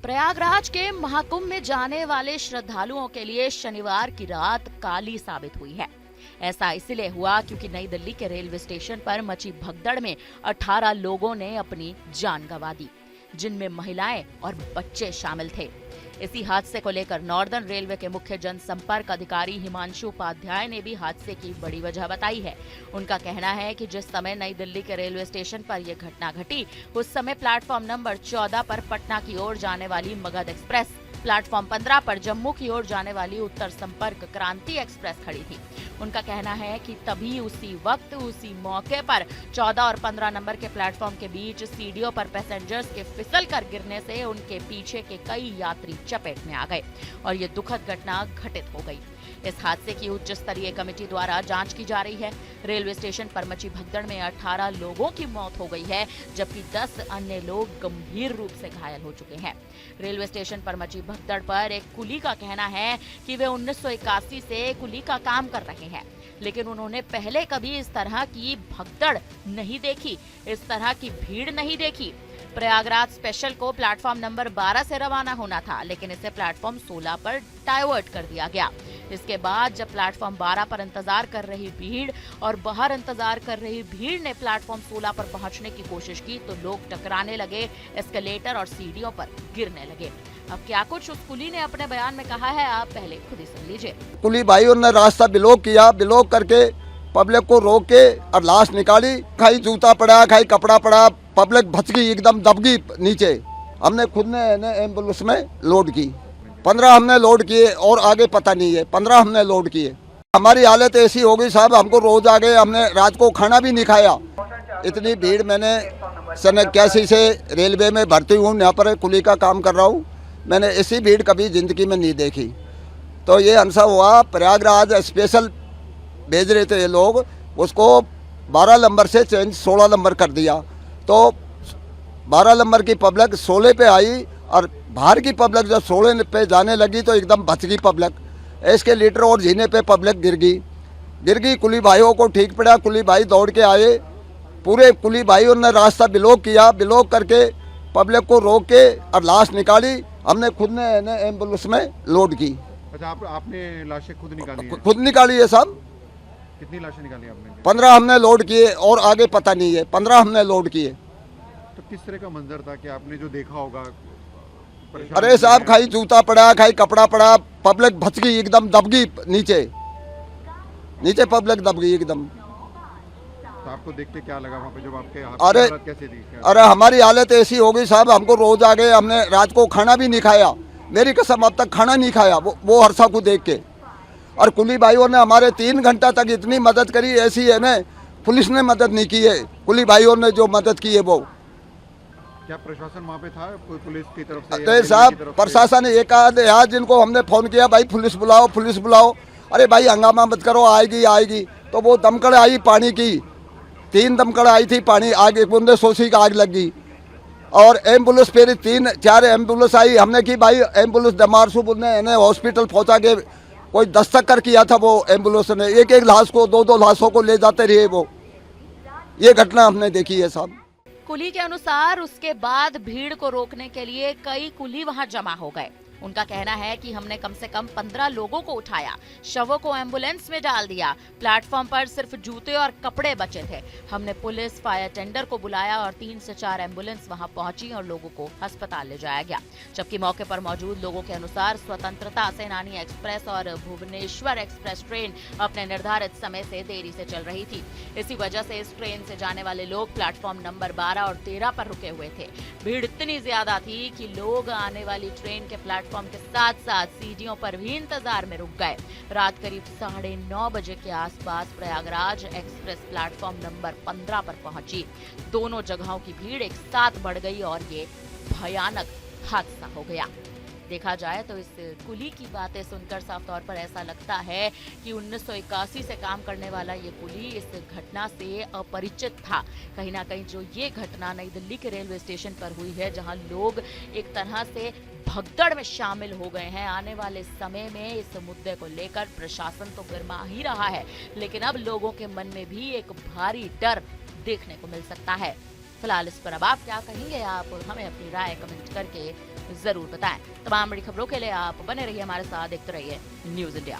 प्रयागराज के महाकुंभ में जाने वाले श्रद्धालुओं के लिए शनिवार की रात काली साबित हुई है। ऐसा इसलिए हुआ क्योंकि नई दिल्ली के रेलवे स्टेशन पर मची भगदड़ में 18 लोगों ने अपनी जान गंवा दी, जिनमें महिलाएं और बच्चे शामिल थे। इसी हादसे को लेकर नॉर्दर्न रेलवे के मुख्य जनसंपर्क अधिकारी हिमांशु उपाध्याय ने भी हादसे की बड़ी वजह बताई है। उनका कहना है कि जिस समय नई दिल्ली के रेलवे स्टेशन पर यह घटना घटी, उस समय प्लेटफॉर्म नंबर 14 पर पटना की ओर जाने वाली मगध एक्सप्रेस, प्लेटफॉर्म 15 पर जम्मू की ओर जाने वाली उत्तर संपर्क क्रांति एक्सप्रेस खड़ी थी। उनका कहना है कि तभी उसी वक्त उसी मौके पर 14 और 15 नंबर के प्लेटफॉर्म के बीच सीढ़ियों पर पैसेंजर्स के फिसल कर गिरने से उनके पीछे के कई यात्री चपेट में आ गए और ये दुखद घटना घटित हो गई। इस हादसे की उच्च स्तरीय कमेटी द्वारा जांच की जा रही है। रेलवे स्टेशन पर मची भगदड़ में 18 लोगों की मौत हो गई है, जबकि 10 अन्य लोग गंभीर रूप से घायल हो चुके हैं। रेलवे स्टेशन पर मची भगदड़ पर एक कुली का कहना है कि वे 1981 से कुली का काम कर रहे हैं, लेकिन उन्होंने पहले कभी इस तरह की भगदड़ नहीं देखी, इस तरह की भीड़ नहीं देखी। प्रयागराज स्पेशल को प्लेटफॉर्म नंबर 12 से रवाना होना था, लेकिन इसे प्लेटफॉर्म 16 पर डाइवर्ट कर दिया गया। इसके बाद जब प्लेटफॉर्म 12 पर इंतजार कर रही भीड़ और बाहर इंतजार कर रही भीड़ ने प्लेटफॉर्म 16 पर पहुंचने की कोशिश की तो लोग टकराने लगे, एस्केलेटर और सीढ़ियों पर गिरने लगे। अब क्या कुछ उस कुली ने अपने बयान में कहा है, आप पहले खुद ही सुन लीजिए। कुली भाइयों ने रास्ता ब्लॉक किया, ब्लॉक करके पब्लिक को रोक के और लाश निकाली। खाई जूता पड़ा, खाई कपड़ा पड़ा, पब्लिक भच गई, एकदम दब गई नीचे। हमने खुद ने एम्बुलेंस में लोड की, 15 हमने लोड किए और आगे पता नहीं है, 15 हमने लोड किए। हमारी हालत ऐसी हो गई साहब, हमको रोज आ गए, हमने रात को खाना भी नहीं खाया। इतनी भीड़, मैंने सन 81 से रेलवे में भर्ती हूँ, यहाँ पर कुली का काम कर रहा हूँ। मैंने ऐसी भीड़ कभी जिंदगी में नहीं देखी। तो ये हादसा हुआ, प्रयागराज स्पेशल भेज रहे थे ये लोग, उसको 12 नंबर से चेंज 16 नंबर कर दिया। तो 12 नंबर की पब्लिक 16 पे आई और बाहर की पब्लिक जब 16 पे जाने लगी तो एकदम बच गई पब्लिक। एस्केलेटर और जीने पे पब्लिक गिर गई। कुली भाइयों को ठीक पड़ा, कुली भाई दौड़ के आए। पूरे कुली भाइयों ने रास्ता ब्लॉक किया, ब्लॉक करके पब्लिक को रोक के और लाश निकाली। हमने खुद ने एम्बुलेंस में लोड की। अच्छा, आपने लाशें खुद निकाली हैं? खुद निकाली है साहब। कितनी लाशें निकाली आपने? 15 हमने लोड किए और आगे पता नहीं है, 15 हमने लोड किए। तो किस तरह का मंजर था कि आपने जो देखा होगा? अरे साहब, खाई जूता पड़ा, खाई कपड़ा पड़ा, पब्लिक भच गई, एकदम दब गई नीचे पब्लिक दब गई एकदम। तो आपको देख के क्या लगा वहाँ पे जब आपके हालत कैसे थी? अरे हमारी हालत ऐसी हो गई साहब, हमको रोज आ गए, हमने रात को खाना भी नहीं खाया। मेरी कसम, अब तक खाना नहीं खाया वो हादसा को देख के। और कुली भाइयों ने हमारे 3 घंटा तक इतनी मदद करी, ऐसी है ना, पुलिस ने मदद नहीं की है। कुली भाइयों ने जो मदद की है वो। क्या प्रशासन वहाँ पे था पुलिस की तरफ से? अरे साहब, प्रशासन एक आधे यार जिनको हमने फोन किया, भाई पुलिस बुलाओ। अरे भाई हंगामा मत करो, आएगी। तो वो दमकड़ आई पानी की, 3 दमकड़ आई थी पानी, आगे बूंदे सोसी का आग लगी। और एम्बुलेंस फिर 3-4 एम्बुलेंस आई। हमने की भाई एम्बुलेंस दमारसू ने हॉस्पिटल पहुँचा के कोई दस्तक कर किया था वो एम्बुलेंस ने, एक लाश को 2 लाशों को ले जाते रहे वो। ये घटना हमने देखी है साहब। कुली के अनुसार उसके बाद भीड़ को रोकने के लिए कई कुली वहां जमा हो गए। उनका कहना है कि हमने कम से कम 15 लोगों को उठाया, शवों को एम्बुलेंस में डाल दिया। प्लेटफॉर्म पर सिर्फ जूते और कपड़े बचे थे। हमने पुलिस, फायर टेंडर को बुलाया और 3 से 4 एम्बुलेंस वहां पहुंची और लोगों को अस्पताल ले जाया गया। जबकि मौके पर मौजूद लोगों के अनुसार स्वतंत्रता सेनानी एक्सप्रेस और भुवनेश्वर एक्सप्रेस ट्रेन अपने निर्धारित समय से देरी से चल रही थी। इसी वजह से इस ट्रेन से जाने वाले लोग प्लेटफॉर्म नंबर 12 और 13 पर रुके हुए थे। भीड़ इतनी ज्यादा थी कि लोग आने वाली ट्रेन के प्लेटफॉर्म के साथ साथ सीढ़ियों पर भी इंतजार में रुक गए। रात करीब 9:30 बजे के आसपास प्रयागराज एक्सप्रेस प्लेटफॉर्म नंबर 15 पर पहुंची। दोनों जगहों की भीड़ एक साथ बढ़ गई और ये भयानक हादसा हो गया। देखा जाए तो इस कुली की बातें सुनकर साफ तौर पर ऐसा लगता है कि 1981 से काम करने वाला ये कुली इस घटना से अपरिचित था। कहीं ना कहीं जो ये घटना नई दिल्ली के रेलवे स्टेशन पर हुई है, जहां लोग एक तरह से भगदड़ में शामिल हो गए हैं। आने वाले समय में इस मुद्दे को लेकर प्रशासन तो गर्मा ही रहा है, लेकिन अब लोगों के मन में भी एक भारी डर देखने को मिल सकता है। फिलहाल इस पर अब आप क्या कहेंगे, आप हमें अपनी राय कमेंट करके जरूर बताएं। तमाम बड़ी खबरों के लिए आप बने रहिए हमारे साथ, देखते रहिए न्यूज़ इंडिया।